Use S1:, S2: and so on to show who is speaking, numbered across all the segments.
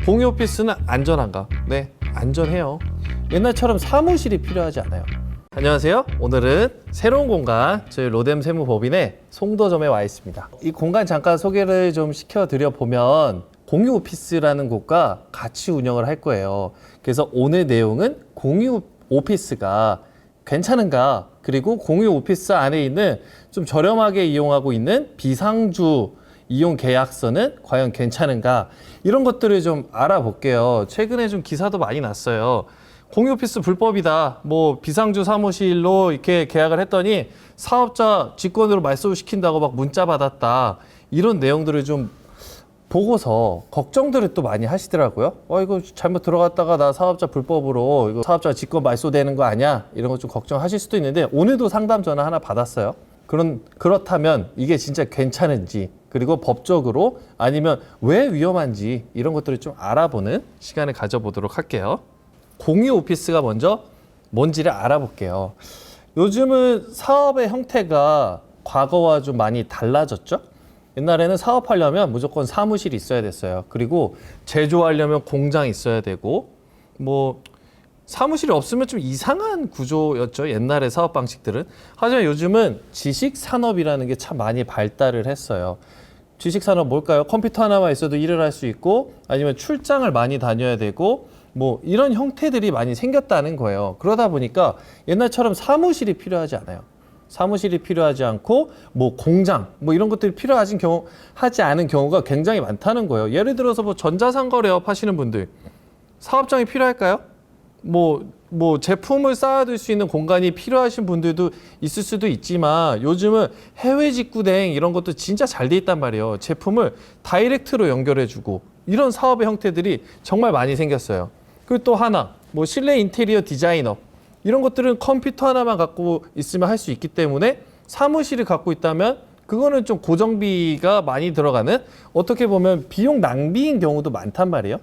S1: 공유 오피스는 안전한가? 네, 안전해요. 옛날처럼 사무실이 필요하지 않아요. 안녕하세요. 오늘은 새로운 공간, 저희 로뎀 세무법인의 송도점에 와 있습니다. 이 공간 잠깐 소개를 좀 시켜드려 보면 공유 오피스라는 곳과 같이 운영을 할 거예요. 그래서 오늘 내용은 공유 오피스가 괜찮은가, 그리고 공유 오피스 안에 있는 좀 저렴하게 이용하고 있는 비상주 이용 계약서는 과연 괜찮은가, 이런 것들을 좀 알아볼게요. 최근에 좀 기사도 많이 났어요. 공유 오피스 불법이다, 뭐 비상주 사무실로 이렇게 계약을 했더니 사업자 직권으로 말소시킨다고 막 문자 받았다, 이런 내용들을 좀 보고서 걱정들을 또 많이 하시더라고요. 이거 잘못 들어갔다가 나 사업자 불법으로 이거 사업자 직권 말소되는 거 아니야, 이런 거 좀 걱정하실 수도 있는데, 오늘도 상담 전화 하나 받았어요. 그렇다면 이게 진짜 괜찮은지, 그리고 법적으로 아니면 왜 위험한지, 이런 것들을 좀 알아보는 시간을 가져보도록 할게요. 공유 오피스가 먼저 뭔지를 알아볼게요. 요즘은 사업의 형태가 과거와 좀 많이 달라졌죠? 옛날에는 사업하려면 무조건 사무실이 있어야 됐어요. 그리고 제조하려면 공장이 있어야 되고, 뭐 사무실이 없으면 좀 이상한 구조였죠, 옛날의 사업 방식들은. 하지만 요즘은 지식산업이라는 게 참 많이 발달을 했어요. 지식산업 뭘까요? 컴퓨터 하나만 있어도 일을 할 수 있고, 아니면 출장을 많이 다녀야 되고, 뭐 이런 형태들이 많이 생겼다는 거예요. 그러다 보니까 옛날처럼 사무실이 필요하지 않아요. 사무실이 필요하지 않고, 뭐 공장, 뭐 이런 것들이 하지 않은 경우가 굉장히 많다는 거예요. 예를 들어서 뭐 전자상거래업 하시는 분들, 사업장이 필요할까요? 뭐 제품을 쌓아둘 수 있는 공간이 필요하신 분들도 있을 수도 있지만, 요즘은 해외 직구대행 이런 것도 진짜 잘 돼 있단 말이에요. 제품을 다이렉트로 연결해주고, 이런 사업의 형태들이 정말 많이 생겼어요. 그리고 또 하나, 뭐 실내 인테리어 디자인업, 이런 것들은 컴퓨터 하나만 갖고 있으면 할 수 있기 때문에, 사무실을 갖고 있다면 그거는 좀 고정비가 많이 들어가는, 어떻게 보면 비용 낭비인 경우도 많단 말이에요.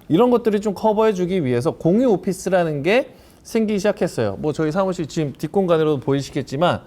S1: 이런 것들을 좀 커버해주기 위해서 공유 오피스라는 게 생기기 시작했어요. 뭐 저희 사무실 지금 뒷공간으로도 보이시겠지만,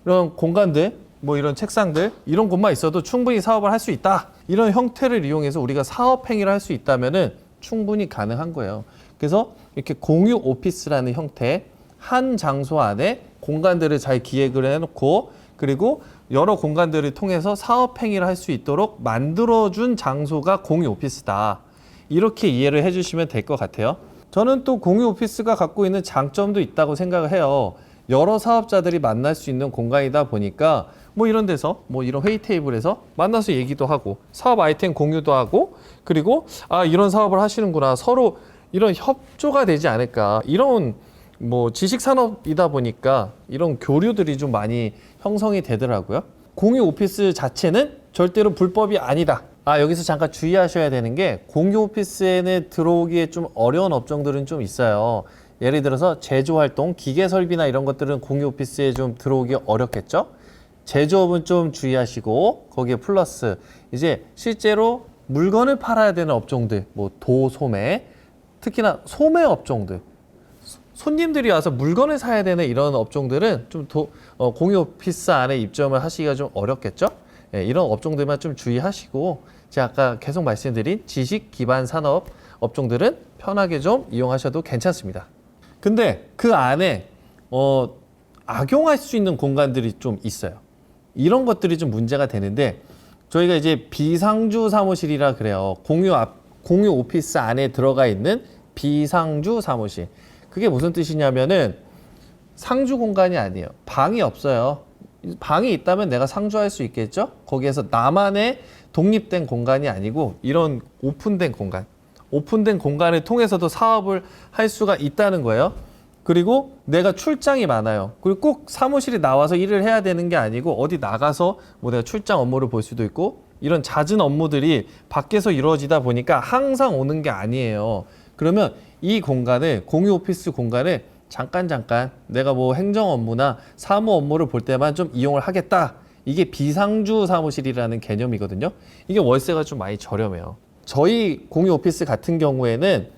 S1: 이런 공간들, 뭐 이런 책상들, 이런 곳만 있어도 충분히 사업을 할 수 있다, 이런 형태를 이용해서 우리가 사업 행위를 할 수 있다면은 충분히 가능한 거예요. 그래서 이렇게 공유 오피스라는 형태, 한 장소 안에 공간들을 잘 기획을 해놓고, 그리고 여러 공간들을 통해서 사업 행위를 할 수 있도록 만들어준 장소가 공유 오피스다, 이렇게 이해를 해주시면 될 것 같아요. 저는 또 공유 오피스가 갖고 있는 장점도 있다고 생각을 해요. 여러 사업자들이 만날 수 있는 공간이다 보니까, 뭐 이런 데서, 뭐 이런 회의 테이블에서 만나서 얘기도 하고, 사업 아이템 공유도 하고, 그리고 이런 사업을 하시는구나, 서로 이런 협조가 되지 않을까, 이런 뭐 지식산업이다 보니까 이런 교류들이 좀 많이 형성이 되더라고요. 공유 오피스 자체는 절대로 불법이 아니다. 여기서 잠깐 주의하셔야 되는 게, 공유 오피스에는 들어오기에 좀 어려운 업종들은 좀 있어요. 예를 들어서 제조활동, 기계설비나 이런 것들은 공유 오피스에 좀 들어오기 어렵겠죠? 제조업은 좀 주의하시고, 거기에 플러스 이제 실제로 물건을 팔아야 되는 업종들, 뭐 도소매, 특히나 소매 업종들, 손님들이 와서 물건을 사야 되는 이런 업종들은 좀 공유 오피스 안에 입점을 하시기가 좀 어렵겠죠? 이런 업종들만 좀 주의하시고, 제가 아까 계속 말씀드린 지식 기반 산업 업종들은 편하게 좀 이용하셔도 괜찮습니다. 근데 그 안에 악용할 수 있는 공간들이 좀 있어요. 이런 것들이 좀 문제가 되는데, 저희가 이제 비상주 사무실이라 그래요. 공유 오피스 안에 들어가 있는 비상주 사무실. 그게 무슨 뜻이냐면은, 상주 공간이 아니에요. 방이 없어요. 방이 있다면 내가 상주할 수 있겠죠? 거기에서 나만의 독립된 공간이 아니고, 이런 오픈된 공간을 통해서도 사업을 할 수가 있다는 거예요. 그리고 내가 출장이 많아요. 그리고 꼭 사무실에 나와서 일을 해야 되는 게 아니고, 어디 나가서 뭐 내가 출장 업무를 볼 수도 있고, 이런 잦은 업무들이 밖에서 이루어지다 보니까 항상 오는 게 아니에요. 그러면 이 공간을, 공유 오피스 공간을 잠깐 내가 뭐 행정 업무나 사무 업무를 볼 때만 좀 이용을 하겠다, 이게 비상주 사무실이라는 개념이거든요. 이게 월세가 좀 많이 저렴해요. 저희 공유 오피스 같은 경우에는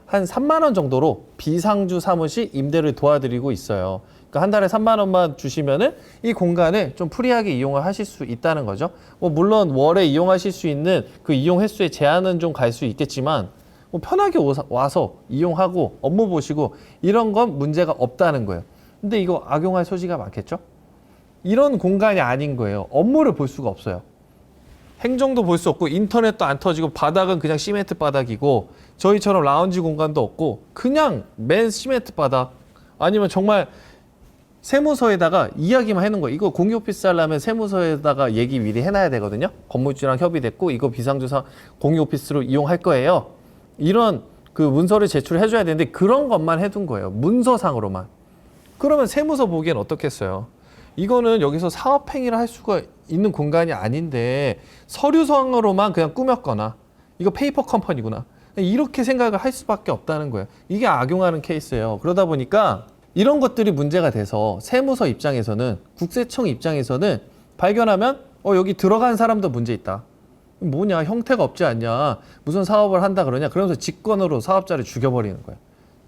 S1: 한 3만 원 정도로 비상주 사무실 임대를 도와드리고 있어요. 그러니까 한 달에 3만 원만 주시면은 이 공간을 좀 프리하게 이용을 하실 수 있다는 거죠. 뭐 물론 월에 이용하실 수 있는 그 이용 횟수의 제한은 좀 갈 수 있겠지만 뭐 편하게 와서 이용하고 업무 보시고 이런 건 문제가 없다는 거예요. 근데 이거 악용할 소지가 많겠죠? 이런 공간이 아닌 거예요. 업무를 볼 수가 없어요. 행정도 볼 수 없고 인터넷도 안 터지고 바닥은 그냥 시멘트 바닥이고 저희처럼 라운지 공간도 없고 그냥 맨 시멘트 바닥 아니면 정말 세무서에다가 이야기만 해놓은 거예요. 이거 공유 오피스 하려면 세무서에다가 얘기 미리 해놔야 되거든요. 건물주랑 협의됐고 이거 비상주사 공유 오피스로 이용할 거예요. 이런 그 문서를 제출해줘야 되는데 그런 것만 해둔 거예요. 문서상으로만. 그러면 세무서 보기엔 어떻겠어요? 이거는 여기서 사업행위를 할 수가 있는 공간이 아닌데 서류상으로만 그냥 꾸몄거나 이거 페이퍼 컴퍼니구나 이렇게 생각을 할 수밖에 없다는 거예요. 이게 악용하는 케이스예요. 그러다 보니까 이런 것들이 문제가 돼서 세무서 입장에서는 국세청 입장에서는 발견하면 여기 들어간 사람도 문제 있다. 뭐냐 형태가 없지 않냐 무슨 사업을 한다 그러냐 그러면서 직권으로 사업자를 죽여버리는 거예요.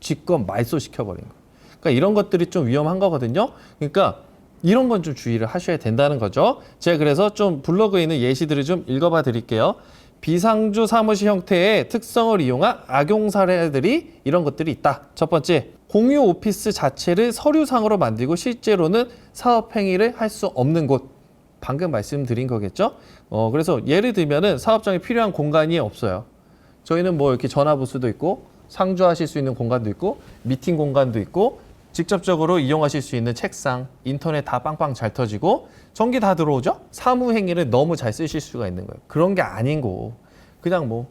S1: 직권 말소시켜버리는 거예요. 그러니까 이런 것들이 좀 위험한 거거든요. 그러니까 이런 건 좀 주의를 하셔야 된다는 거죠. 제가 그래서 좀 블로그에 있는 예시들을 좀 읽어봐 드릴게요. 비상주 사무실 형태의 특성을 이용한 악용 사례들이 이런 것들이 있다. 첫 번째, 공유 오피스 자체를 서류상으로 만들고 실제로는 사업행위를 할 수 없는 곳. 방금 말씀드린 거겠죠? 그래서 예를 들면은 사업장에 필요한 공간이 없어요. 저희는 뭐 이렇게 전화부스도 있고 상주하실 수 있는 공간도 있고 미팅 공간도 있고 직접적으로 이용하실 수 있는 책상, 인터넷 다 빵빵 잘 터지고 전기 다 들어오죠? 사무행위를 너무 잘 쓰실 수가 있는 거예요. 그런 게 아닌 거. 그냥 뭐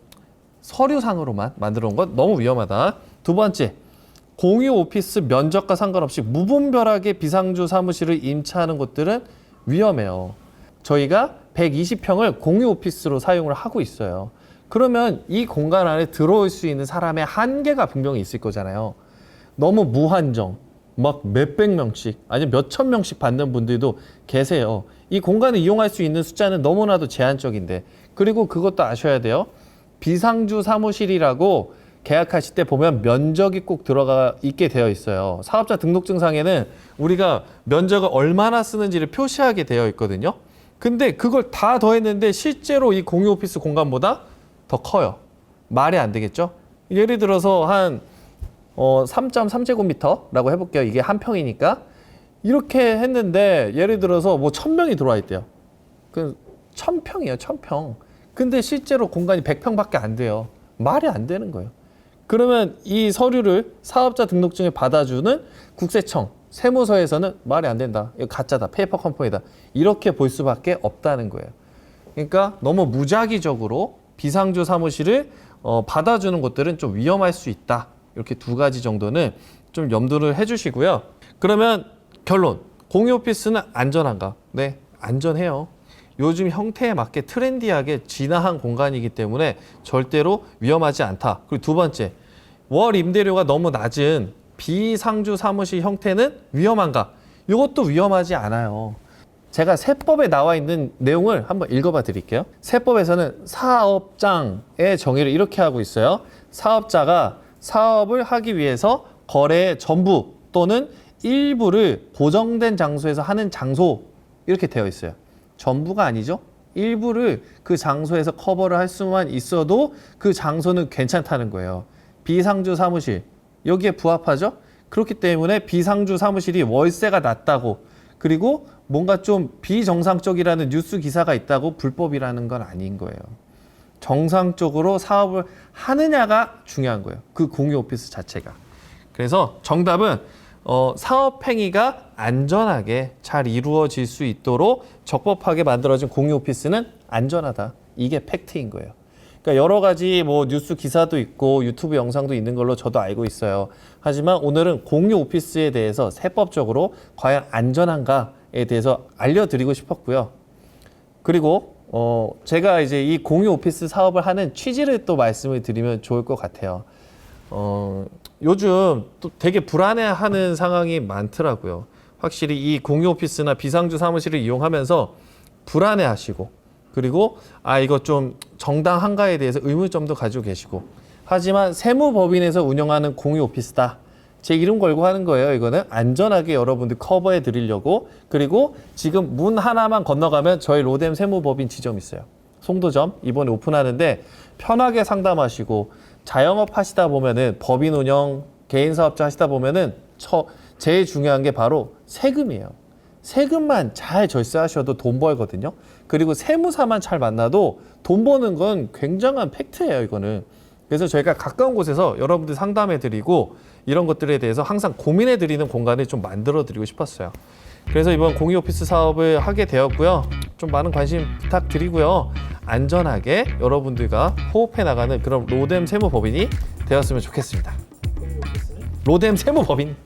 S1: 서류상으로만 만들어 온 건 너무 위험하다. 두 번째, 공유 오피스 면적과 상관없이 무분별하게 비상주 사무실을 임차하는 곳들은 위험해요. 저희가 120평을 공유 오피스로 사용을 하고 있어요. 그러면 이 공간 안에 들어올 수 있는 사람의 한계가 분명히 있을 거잖아요. 너무 무한정, 막 몇백 명씩, 아니 몇천 명씩 받는 분들도 계세요. 이 공간을 이용할 수 있는 숫자는 너무나도 제한적인데, 그리고 그것도 아셔야 돼요. 비상주 사무실이라고 계약하실 때 보면 면적이 꼭 들어가 있게 되어 있어요. 사업자 등록증상에는 우리가 면적을 얼마나 쓰는지를 표시하게 되어 있거든요. 근데 그걸 다 더했는데 실제로 이 공유 오피스 공간보다 더 커요. 말이 안 되겠죠? 예를 들어서 한 3.3제곱미터라고 해볼게요. 이게 한 평이니까. 이렇게 했는데 예를 들어서 뭐 1000명이 들어와 있대요. 그 1000평이에요. 1000평. 근데 실제로 공간이 100평밖에 안 돼요. 말이 안 되는 거예요. 그러면 이 서류를 사업자 등록증에 받아주는 국세청, 세무서에서는 말이 안 된다. 이거 가짜다. 페이퍼 컴퍼니다. 이렇게 볼 수밖에 없다는 거예요. 그러니까 너무 무작위적으로 비상주 사무실을 받아주는 곳들은 좀 위험할 수 있다. 이렇게 두 가지 정도는 좀 염두를 해주시고요. 그러면 결론. 공유 오피스는 안전한가? 네, 안전해요. 요즘 형태에 맞게 트렌디하게 진화한 공간이기 때문에 절대로 위험하지 않다. 그리고 두 번째, 월 임대료가 너무 낮은 비상주 사무실 형태는 위험한가? 이것도 위험하지 않아요. 제가 세법에 나와 있는 내용을 한번 읽어봐 드릴게요. 세법에서는 사업장의 정의를 이렇게 하고 있어요. 사업자가 사업을 하기 위해서 거래의 전부 또는 일부를 고정된 장소에서 하는 장소 이렇게 되어 있어요. 전부가 아니죠. 일부를 그 장소에서 커버를 할 수만 있어도 그 장소는 괜찮다는 거예요. 비상주 사무실 여기에 부합하죠. 그렇기 때문에 비상주 사무실이 월세가 낮다고 그리고 뭔가 좀 비정상적이라는 뉴스 기사가 있다고 불법이라는 건 아닌 거예요. 정상적으로 사업을 하느냐가 중요한 거예요. 그 공유 오피스 자체가. 그래서 정답은 사업 행위가 안전하게 잘 이루어질 수 있도록 적법하게 만들어진 공유 오피스는 안전하다. 이게 팩트인 거예요. 그러니까 여러 가지 뭐 뉴스 기사도 있고 유튜브 영상도 있는 걸로 저도 알고 있어요. 하지만 오늘은 공유 오피스에 대해서 세법적으로 과연 안전한가에 대해서 알려드리고 싶었고요. 그리고 제가 이제 이 공유 오피스 사업을 하는 취지를 또 말씀을 드리면 좋을 것 같아요. 요즘 또 되게 불안해하는 상황이 많더라고요. 확실히 이 공유 오피스나 비상주 사무실을 이용하면서 불안해하시고 그리고 이거 좀 정당한가에 대해서 의문점도 가지고 계시고 하지만 세무법인에서 운영하는 공유 오피스다. 제 이름 걸고 하는 거예요. 이거는 안전하게 여러분들 커버해 드리려고. 그리고 지금 문 하나만 건너가면 저희 로뎀 세무법인 지점 있어요. 송도점 이번에 오픈하는데 편하게 상담하시고 자영업 하시다 보면은 법인 운영, 개인 사업자 하시다 보면은 제일 중요한 게 바로 세금이에요. 세금만 잘 절세하셔도 돈 벌거든요. 그리고 세무사만 잘 만나도 돈 버는 건 굉장한 팩트예요, 이거는. 그래서 저희가 가까운 곳에서 여러분들 상담해 드리고 이런 것들에 대해서 항상 고민해 드리는 공간을 좀 만들어 드리고 싶었어요. 그래서 이번 공유 오피스 사업을 하게 되었고요. 좀 많은 관심 부탁드리고요. 안전하게 여러분들과 호흡해 나가는 그런 로뎀 세무법인이 되었으면 좋겠습니다. 로뎀 세무법인.